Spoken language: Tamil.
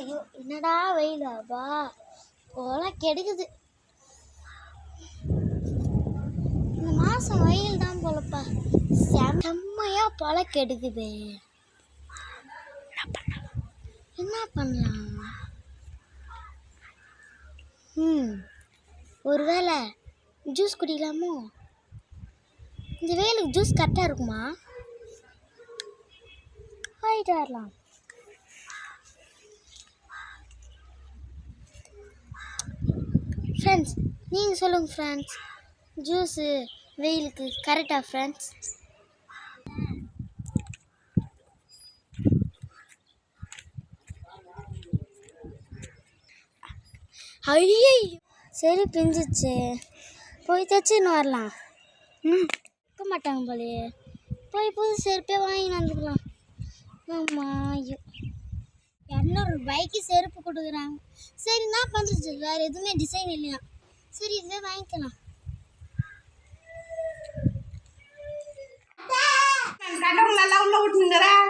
ஐயோ என்னடா வெயிலாப்பா போல கெடுக்குது. இந்த மாதம் வெயில் தான் போலப்பா செம்மையாக போல கெடுக்குது. என்ன பண்ணலாம்? ஒருவேளை ஜூஸ் குடிக்கலாமோ? இந்த வெயிலுக்கு ஜூஸ் கரெக்டாக இருக்குமா? போயிட்டு வரலாம். ஃப்ரெண்ட்ஸ் நீங்கள் சொல்லுங்கள் ஃப்ரெண்ட்ஸ், ஜூஸு வெயிலுக்கு கரெக்டாக ஃப்ரெண்ட்ஸ்? ஐயோ சரி பிஞ்சிச்சு, போய் தைச்சின்னு வரலாம். இருக்க மாட்டாங்க போலையே, போய் புது செருப்பே வாங்கி வந்துக்கலாம். ஆமாம், ஐயோ 200 ரூபாய்க்கு செருப்பு கொடுக்குறாங்க. சரி நான் பண்ணுறது, வேறு எதுவுமே டிசைன் இல்லையா? சரி இதுவே வாங்கிக்கலாம். நல்லா உள்ள விட்டுனுங்கிறேன்.